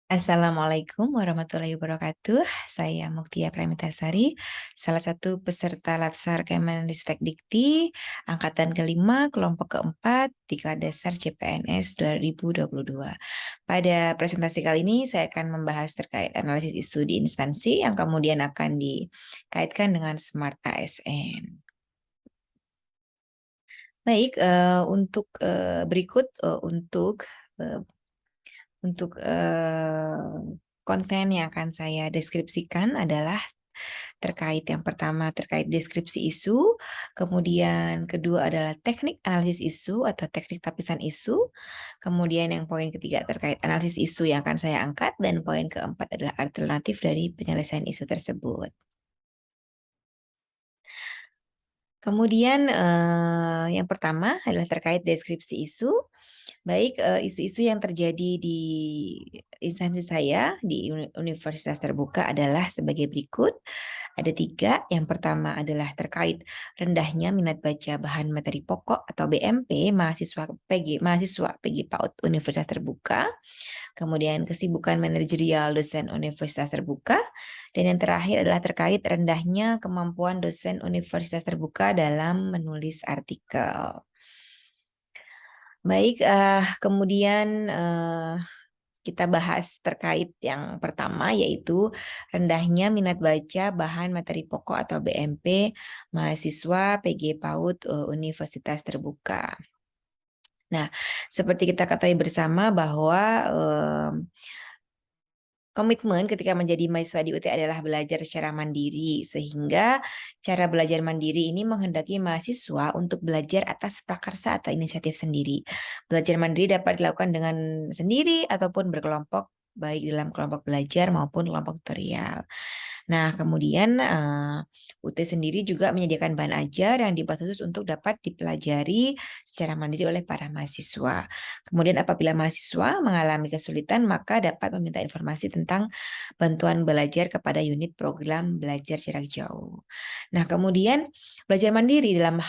Assalamualaikum warahmatullahi wabarakatuh. Saya Muktia Pramitasari, salah satu peserta Latsar Kemenristek Dikti, Angkatan kelima, kelompok keempat, Diklat Dasar CPNS 2022. Pada presentasi kali ini, saya akan membahas terkait analisis isu di instansi yang kemudian akan dikaitkan dengan Smart ASN. Baik, untuk berikut eh, konten yang akan saya deskripsikan adalah terkait yang pertama terkait deskripsi isu, kemudian kedua adalah teknik analisis isu atau teknik tapisan isu, kemudian yang poin ketiga terkait analisis isu yang akan saya angkat, dan poin keempat adalah alternatif dari penyelesaian isu tersebut. Kemudian yang pertama adalah terkait deskripsi isu. Baik, isu-isu yang terjadi di instansi saya di Universitas Terbuka adalah sebagai berikut. Ada tiga. Yang pertama adalah terkait rendahnya minat baca bahan materi pokok atau BMP mahasiswa PG PAUD Universitas Terbuka. Kemudian kesibukan manajerial dosen Universitas Terbuka. Dan yang terakhir adalah terkait rendahnya kemampuan dosen Universitas Terbuka dalam menulis artikel. Baik, kemudian kita bahas terkait yang pertama, yaitu rendahnya minat baca bahan materi pokok atau BMP mahasiswa PG PAUD Universitas Terbuka. Nah, seperti kita ketahui bersama bahwa komitmen ketika menjadi mahasiswa di UT adalah belajar secara mandiri, sehingga cara belajar mandiri ini menghendaki mahasiswa untuk belajar atas prakarsa atau inisiatif sendiri. Belajar mandiri dapat dilakukan dengan sendiri ataupun berkelompok, baik dalam kelompok belajar maupun kelompok tutorial. Nah, kemudian UT sendiri juga menyediakan bahan ajar yang dibuat khusus untuk dapat dipelajari secara mandiri oleh para mahasiswa. Kemudian apabila mahasiswa mengalami kesulitan, maka dapat meminta informasi tentang bantuan belajar kepada unit program belajar jarak jauh. Nah, kemudian belajar mandiri dalam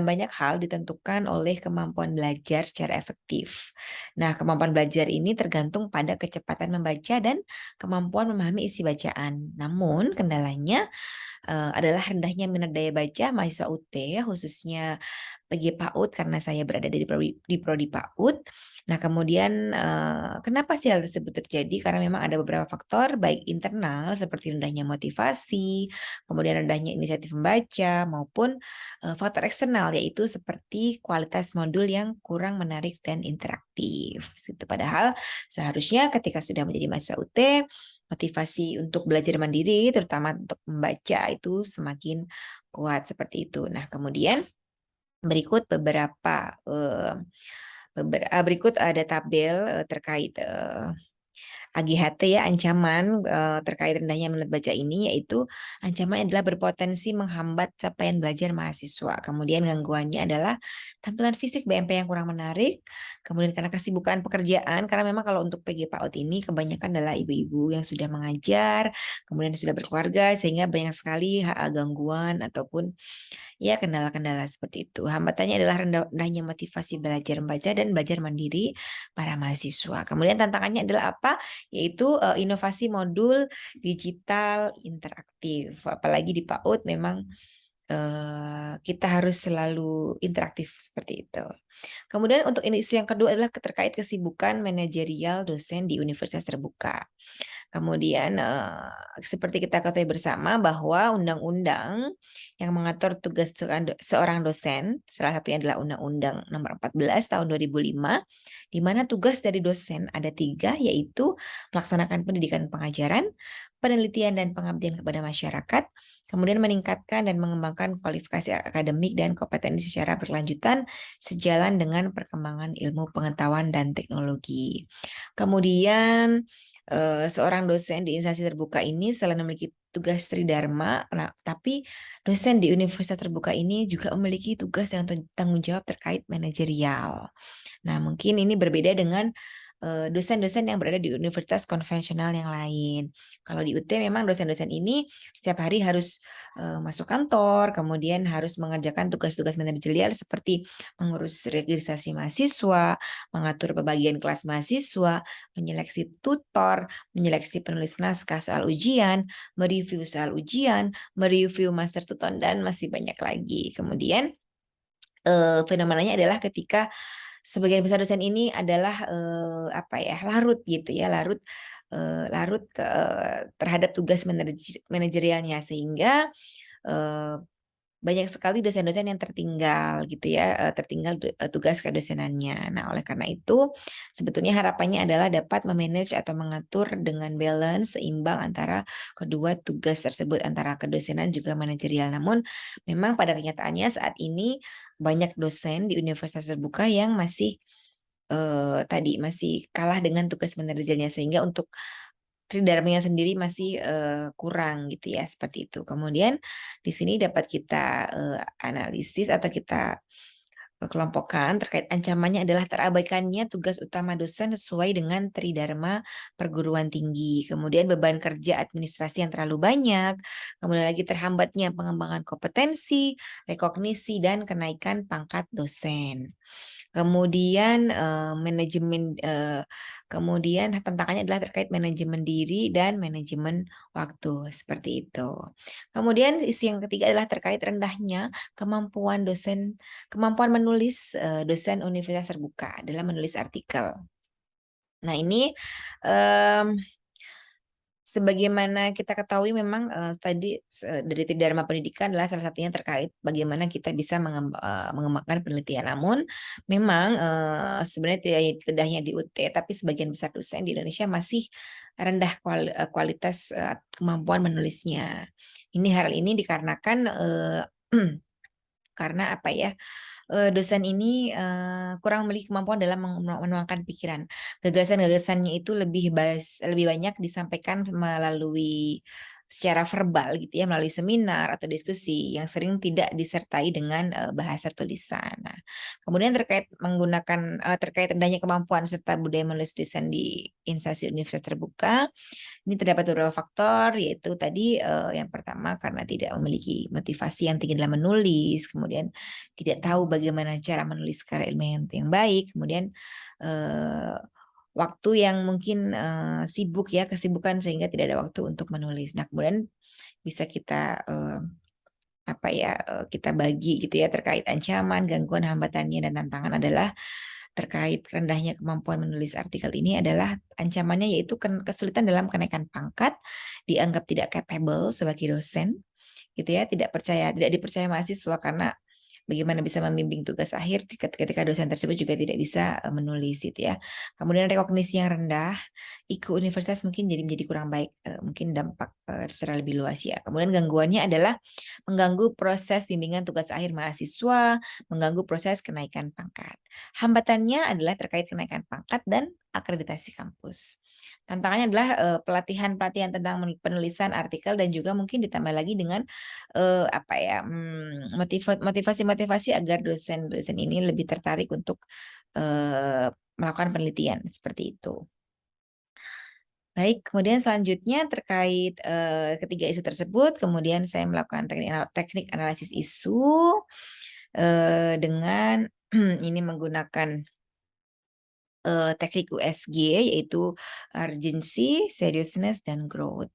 banyak hal ditentukan oleh kemampuan belajar secara efektif. Nah, kemampuan belajar ini tergantung pada kecepatan membaca dan kemampuan memahami isi bacaan. Namun, kendalanya adalah rendahnya minat daya baca mahasiswa UT, khususnya PG PAUD karena saya berada di prodi PAUD. Nah, kemudian kenapa sih hal tersebut terjadi? Karena memang ada beberapa faktor baik internal seperti rendahnya motivasi, kemudian rendahnya inisiatif membaca maupun faktor eksternal yaitu seperti kualitas modul yang kurang menarik dan interaktif. Gitu. Padahal seharusnya ketika sudah menjadi mahasiswa UT, motivasi untuk belajar mandiri terutama untuk membaca itu semakin kuat seperti itu. Nah, kemudian berikut berikut ada tabel terkait AGHT ya, ancaman terkait rendahnya minat baca ini, yaitu ancaman adalah berpotensi menghambat capaian belajar mahasiswa. Kemudian gangguannya adalah tampilan fisik BMP yang kurang menarik, kemudian karena kesibukan pekerjaan, karena memang kalau untuk PG PAUD ini kebanyakan adalah ibu-ibu yang sudah mengajar, kemudian sudah berkeluarga, sehingga banyak sekali gangguan ataupun ya, kendala-kendala seperti itu. Hambatannya adalah rendahnya motivasi belajar membaca dan belajar mandiri para mahasiswa. Kemudian tantangannya adalah apa? Yaitu inovasi modul digital interaktif. Apalagi di PAUD memang kita harus selalu interaktif seperti itu. Kemudian untuk isu yang kedua adalah terkait kesibukan manajerial dosen di Universitas Terbuka. Kemudian seperti kita ketahui bersama bahwa undang-undang yang mengatur tugas seorang dosen, salah satunya adalah Undang-Undang Nomor 14 Tahun 2005, di mana tugas dari dosen ada tiga, yaitu melaksanakan pendidikan pengajaran, penelitian dan pengabdian kepada masyarakat, kemudian meningkatkan dan mengembangkan kualifikasi akademik dan kompetensi secara berkelanjutan sejalan dengan perkembangan ilmu pengetahuan dan teknologi. Kemudian seorang dosen di instansi terbuka ini selain memiliki tugas tridharma, tapi dosen di universitas terbuka ini juga memiliki tugas yang tanggung jawab terkait manajerial. Nah, mungkin ini berbeda dengan dosen-dosen yang berada di universitas konvensional yang lain. Kalau di UT memang dosen-dosen ini setiap hari harus masuk kantor, kemudian harus mengerjakan tugas-tugas manajerial seperti mengurus registrasi mahasiswa, mengatur pembagian kelas mahasiswa, menyeleksi tutor, menyeleksi penulis naskah soal ujian, mereview soal ujian, mereview master tuton, dan masih banyak lagi. Kemudian fenomenanya adalah ketika sebagian besar dosen ini adalah apa ya, larut gitu ya, larut terhadap tugas manajerialnya, sehingga eh, banyak sekali dosen-dosen yang tertinggal gitu ya, tertinggal tugas kedosenannya. Nah, oleh karena itu sebetulnya harapannya adalah dapat memanage atau mengatur dengan balance seimbang antara kedua tugas tersebut, antara kedosenan juga manajerial. Namun memang pada kenyataannya saat ini banyak dosen di universitas terbuka yang masih masih kalah dengan tugas manajerialnya, sehingga untuk Tridharmanya sendiri masih kurang gitu ya, seperti itu. Kemudian di sini dapat kita analisis atau kita kelompokkan terkait ancamannya adalah terabaikannya tugas utama dosen sesuai dengan Tridharma perguruan tinggi. Kemudian beban kerja administrasi yang terlalu banyak, kemudian lagi terhambatnya pengembangan kompetensi, rekognisi, dan kenaikan pangkat dosen. Kemudian kemudian tantangannya adalah terkait manajemen diri dan manajemen waktu, seperti itu. Kemudian isu yang ketiga adalah terkait rendahnya kemampuan menulis dosen universitas terbuka dalam menulis artikel. Nah, ini em, sebagaimana kita ketahui memang tadi dari Dharma Pendidikan adalah salah satunya terkait bagaimana kita bisa mengembangkan penelitian. Namun memang sebenarnya tidak hanya di UT, tapi sebagian besar dosen di Indonesia masih rendah kualitas kemampuan menulisnya. Hal ini dikarenakan karena apa ya? Dosen ini kurang memiliki kemampuan dalam menuangkan pikiran. Gagasan-gagasannya itu lebih banyak disampaikan melalui secara verbal gitu ya, melalui seminar atau diskusi yang sering tidak disertai dengan bahasa tulisan. Nah, kemudian terkait rendahnya kemampuan serta budaya menulis dosen di instansi universitas terbuka, ini terdapat beberapa faktor, yaitu tadi yang pertama karena tidak memiliki motivasi yang tinggi dalam menulis, kemudian tidak tahu bagaimana cara menulis karya ilmiah yang baik, kemudian eh, waktu yang mungkin sibuk ya, kesibukan sehingga tidak ada waktu untuk menulis. Nah, kemudian bisa kita kita bagi gitu ya terkait ancaman, gangguan, hambatannya dan tantangan adalah terkait rendahnya kemampuan menulis artikel ini adalah ancamannya yaitu kesulitan dalam kenaikan pangkat, dianggap tidak capable sebagai dosen, gitu ya, tidak dipercaya mahasiswa karena bagaimana bisa membimbing tugas akhir ketika dosen tersebut juga tidak bisa menulis gitu ya. Kemudian rekognisi yang rendah, IQ universitas mungkin menjadi kurang baik, mungkin dampak secara lebih luas ya. Kemudian gangguannya adalah mengganggu proses bimbingan tugas akhir mahasiswa, mengganggu proses kenaikan pangkat. Hambatannya adalah terkait kenaikan pangkat dan akreditasi kampus. Tantangannya adalah pelatihan-pelatihan tentang penulisan artikel dan juga mungkin ditambah lagi dengan motivasi-motivasi agar dosen-dosen ini lebih tertarik untuk melakukan penelitian seperti itu. Baik, kemudian selanjutnya terkait ketiga isu tersebut, kemudian saya melakukan teknik analisis isu dengan ini menggunakan teknik USG, yaitu urgency, seriousness, dan growth.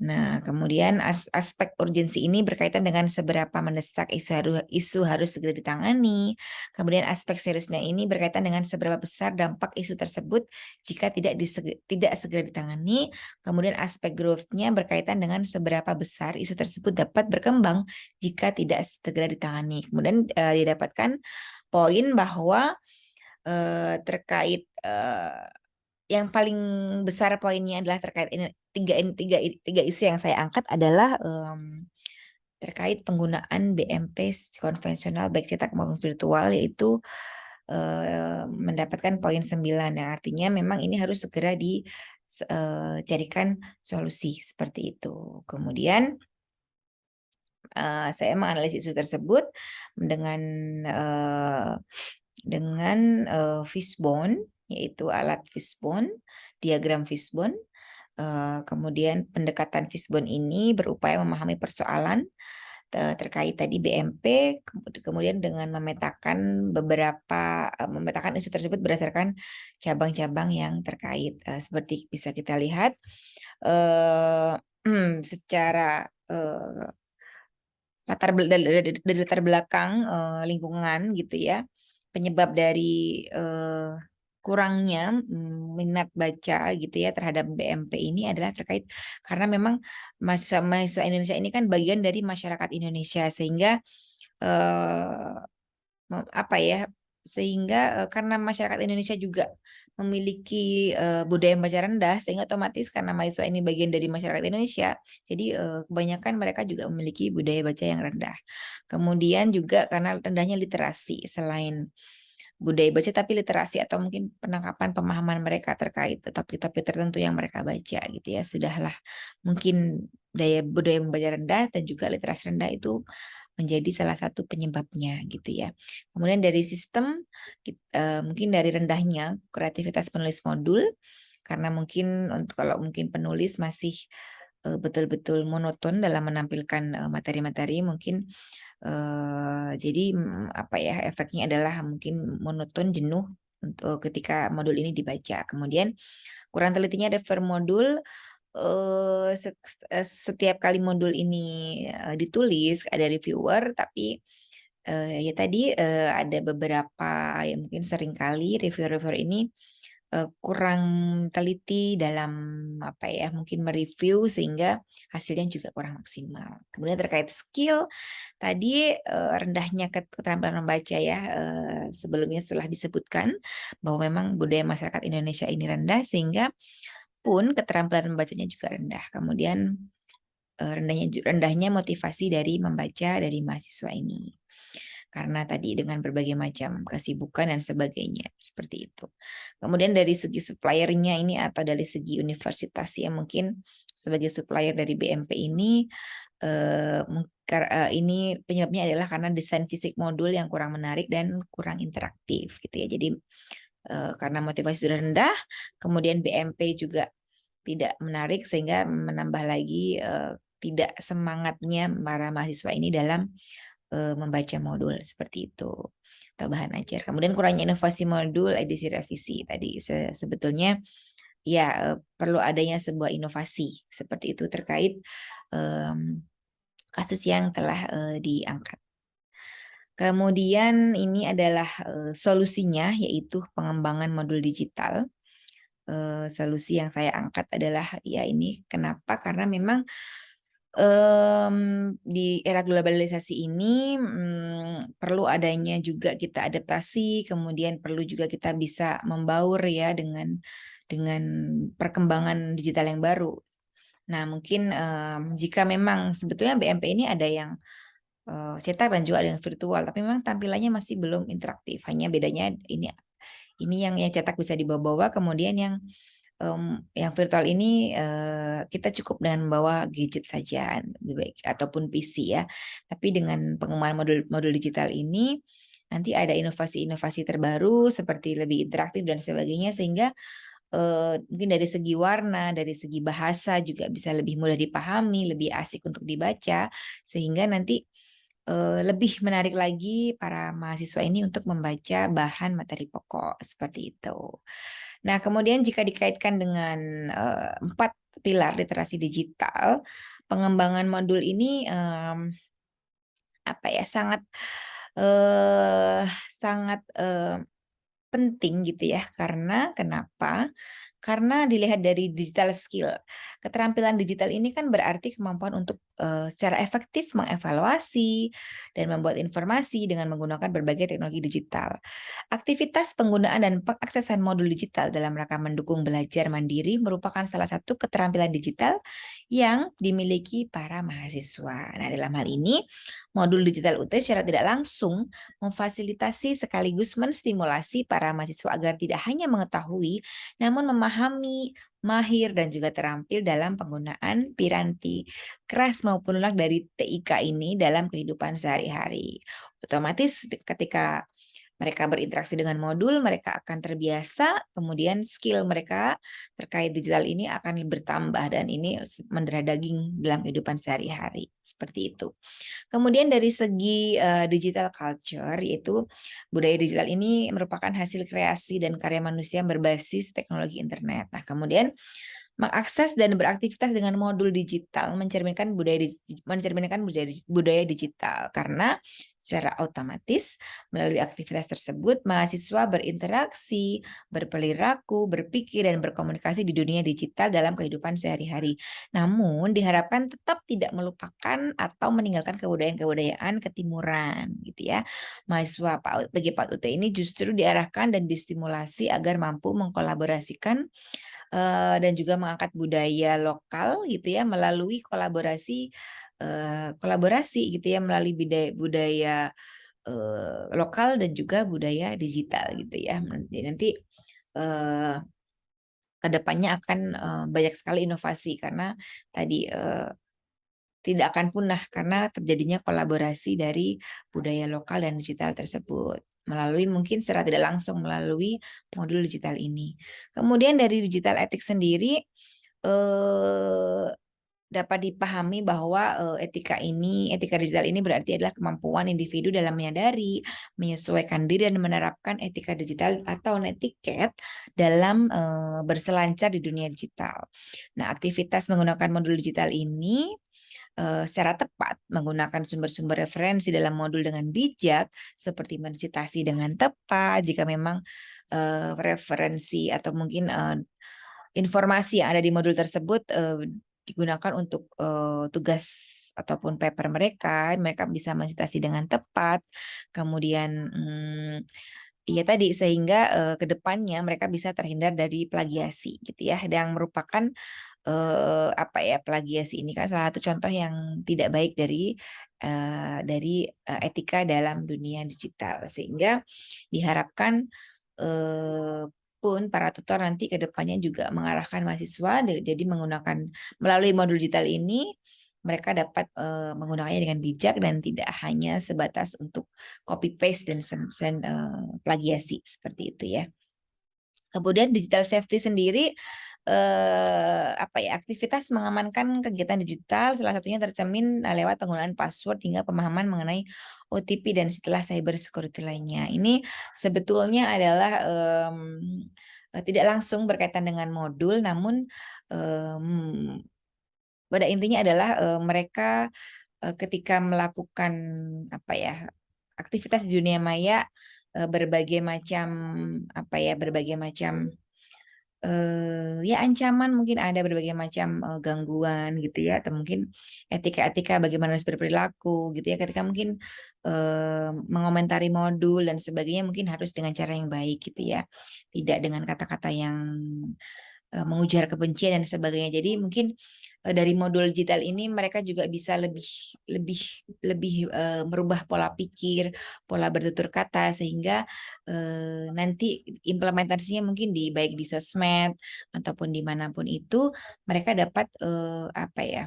Nah, kemudian aspek urgensi ini berkaitan dengan seberapa mendesak isu harus segera ditangani. Kemudian aspek seriusnya ini berkaitan dengan seberapa besar dampak isu tersebut jika tidak segera ditangani. Kemudian aspek growth-nya berkaitan dengan seberapa besar isu tersebut dapat berkembang jika tidak segera ditangani. Kemudian didapatkan poin bahwa terkait yang paling besar poinnya adalah terkait ini tiga isu yang saya angkat adalah terkait penggunaan BMP konvensional baik cetak maupun virtual, yaitu mendapatkan poin 9 yang artinya memang ini harus segera dicarikan solusi seperti itu. Kemudian saya menganalisis isu tersebut dengan fishbone yaitu alat fishbone, diagram fishbone. Kemudian pendekatan fishbone ini berupaya memahami persoalan terkait tadi BMP, kemudian dengan memetakan isu tersebut berdasarkan cabang-cabang yang terkait. Seperti bisa kita lihat secara dari latar belakang lingkungan gitu ya, penyebab dari kurangnya minat baca gitu ya terhadap BMP ini adalah terkait karena memang mahasiswa Indonesia ini kan bagian dari masyarakat Indonesia sehingga eh, apa ya, sehingga karena masyarakat Indonesia juga memiliki budaya membaca rendah sehingga otomatis karena mahasiswa ini bagian dari masyarakat Indonesia jadi kebanyakan mereka juga memiliki budaya baca yang rendah. Kemudian juga karena rendahnya literasi, selain budaya baca tapi literasi atau mungkin penangkapan pemahaman mereka terkait topik-topik tertentu yang mereka baca gitu ya, sudahlah mungkin budaya membaca rendah dan juga literasi rendah itu menjadi salah satu penyebabnya gitu ya. Kemudian dari sistem mungkin dari rendahnya kreativitas penulis modul karena mungkin untuk kalau mungkin penulis masih betul-betul monoton dalam menampilkan materi-materi mungkin jadi apa ya, efeknya adalah mungkin monoton, jenuh untuk ketika modul ini dibaca. Kemudian kurang telitinya ada per modul setiap kali modul ini ditulis ada reviewer tapi ya tadi ada beberapa yang mungkin sering kali reviewer-reviewer ini kurang teliti dalam apa ya mungkin mereview sehingga hasilnya juga kurang maksimal. Kemudian terkait skill tadi rendahnya keterampilan membaca ya sebelumnya setelah disebutkan bahwa memang budaya masyarakat Indonesia ini rendah sehingga pun keterampilan membacanya juga rendah. Kemudian rendahnya motivasi dari membaca dari mahasiswa ini. Karena tadi dengan berbagai macam kesibukan dan sebagainya seperti itu. Kemudian dari segi suppliernya ini atau dari segi universitas ya mungkin sebagai supplier dari BMP ini ini penyebabnya adalah karena desain fisik modul yang kurang menarik dan kurang interaktif gitu ya. Jadi karena motivasi sudah rendah, kemudian BMP juga tidak menarik sehingga menambah lagi tidak semangatnya para mahasiswa ini dalam membaca modul seperti itu atau bahan ajar. Kemudian kurangnya inovasi modul edisi revisi tadi sebetulnya ya perlu adanya sebuah inovasi seperti itu terkait kasus yang telah diangkat. Kemudian ini adalah solusinya yaitu pengembangan modul digital. Solusi yang saya angkat adalah ya ini kenapa? Karena memang di era globalisasi ini perlu adanya juga kita adaptasi, kemudian perlu juga kita bisa membaur ya dengan perkembangan digital yang baru. Nah, mungkin jika memang sebetulnya BMP ini ada yang cetak dan juga ada yang virtual, tapi memang tampilannya masih belum interaktif. Hanya bedanya ini yang cetak bisa dibawa-bawa, kemudian yang virtual ini kita cukup dengan membawa gadget saja, lebih baik ataupun PC ya. Tapi dengan pengembangan modul digital ini nanti ada inovasi-inovasi terbaru seperti lebih interaktif dan sebagainya sehingga mungkin dari segi warna, dari segi bahasa juga bisa lebih mudah dipahami, lebih asik untuk dibaca sehingga nanti lebih menarik lagi para mahasiswa ini untuk membaca bahan materi pokok seperti itu. Nah, kemudian jika dikaitkan dengan 4 pilar literasi digital, pengembangan modul ini apa ya eh, sangat penting gitu ya. Karena kenapa? Karena dilihat dari digital skill. Keterampilan digital ini kan berarti kemampuan untuk secara efektif mengevaluasi dan membuat informasi dengan menggunakan berbagai teknologi digital. Aktivitas penggunaan dan pengaksesan modul digital dalam rangka mendukung belajar mandiri merupakan salah satu keterampilan digital yang dimiliki para mahasiswa. Nah, dalam hal ini, modul digital UT secara tidak langsung memfasilitasi sekaligus menstimulasi para mahasiswa agar tidak hanya mengetahui, namun memahami, mahir, dan juga terampil dalam penggunaan piranti keras maupun lunak dari TIK ini dalam kehidupan sehari-hari. Otomatis ketika mereka berinteraksi dengan modul, mereka akan terbiasa, kemudian skill mereka terkait digital ini akan bertambah dan ini mendarah daging dalam kehidupan sehari-hari. Seperti itu. Kemudian dari segi digital culture, yaitu budaya digital ini merupakan hasil kreasi dan karya manusia yang berbasis teknologi internet. Nah, kemudian mengakses dan beraktivitas dengan modul digital mencerminkan budaya digital karena secara otomatis melalui aktivitas tersebut mahasiswa berinteraksi, berperilaku, berpikir dan berkomunikasi di dunia digital dalam kehidupan sehari-hari. Namun diharapkan tetap tidak melupakan atau meninggalkan kebudayaan-kebudayaan ketimuran gitu ya. Mahasiswa bagi PAUD UT ini justru diarahkan dan distimulasi agar mampu mengkolaborasikan dan juga mengangkat budaya lokal gitu ya melalui kolaborasi gitu ya melalui budaya budaya lokal dan juga budaya digital gitu ya. Nanti eh, ke depannya akan banyak sekali inovasi karena tadi tidak akan punah karena terjadinya kolaborasi dari budaya lokal dan digital tersebut melalui mungkin secara tidak langsung melalui modul digital ini. Kemudian dari digital ethics sendiri eh, dapat dipahami bahwa etika digital ini berarti adalah kemampuan individu dalam menyadari, menyesuaikan diri dan menerapkan etika digital atau netiquette dalam berselancar di dunia digital. Nah, aktivitas menggunakan modul digital ini secara tepat menggunakan sumber-sumber referensi dalam modul dengan bijak seperti mensitasi dengan tepat jika memang referensi atau mungkin informasi yang ada di modul tersebut digunakan untuk tugas ataupun paper mereka, mereka bisa mensitasi dengan tepat. Kemudian iya tadi sehingga ke depannya mereka bisa terhindar dari plagiasi gitu ya, yang merupakan apa ya plagiasi ini kan salah satu contoh yang tidak baik dari etika dalam dunia digital sehingga diharapkan eh, pun para tutor nanti ke depannya juga mengarahkan mahasiswa jadi menggunakan melalui modul digital ini mereka dapat menggunakannya dengan bijak dan tidak hanya sebatas untuk copy paste dan plagiasi seperti itu ya. Kemudian digital safety sendiri apa ya aktivitas mengamankan kegiatan digital salah satunya tercermin lewat penggunaan password hingga pemahaman mengenai OTP dan setelah cyber security lainnya. Ini sebetulnya adalah tidak langsung berkaitan dengan modul, namun em, pada intinya adalah mereka ketika melakukan apa ya aktivitas di dunia maya berbagai macam apa ya berbagai macam ya ancaman mungkin ada berbagai macam gangguan gitu ya atau mungkin etika-etika bagaimana harus berperilaku gitu ya ketika mungkin mengomentari modul dan sebagainya mungkin harus dengan cara yang baik gitu ya tidak dengan kata-kata yang mengujar kebencian dan sebagainya jadi mungkin dari modul digital ini mereka juga bisa lebih lebih lebih merubah pola pikir, pola bertutur kata sehingga nanti implementasinya mungkin di baik di sosmed ataupun dimanapun itu mereka dapat apa ya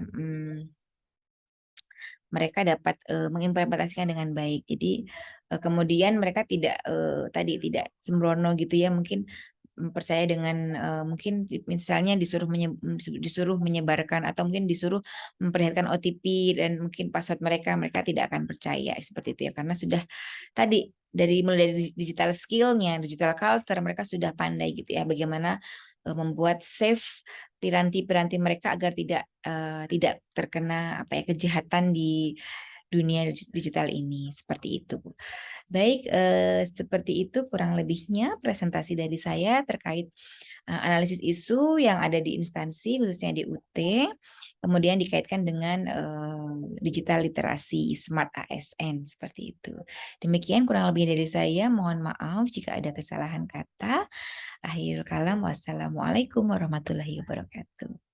mereka dapat mengimplementasikan dengan baik. Jadi kemudian mereka tidak tadi tidak sembrono gitu ya mungkin percaya dengan mungkin misalnya disuruh menyebarkan atau mungkin disuruh memperlihatkan OTP dan mungkin password mereka tidak akan percaya seperti itu ya karena sudah tadi dari mulai dari digital skillnya, digital culture mereka sudah pandai gitu ya bagaimana membuat safe piranti-piranti mereka agar tidak terkena apa ya kejahatan di dunia digital ini seperti itu. Baik, seperti itu kurang lebihnya presentasi dari saya terkait analisis isu yang ada di instansi khususnya di UT, kemudian dikaitkan dengan digital literasi smart ASN seperti itu. Demikian kurang lebih dari saya. Mohon maaf jika ada kesalahan kata. Akhirul kalam, wassalamualaikum warahmatullahi wabarakatuh.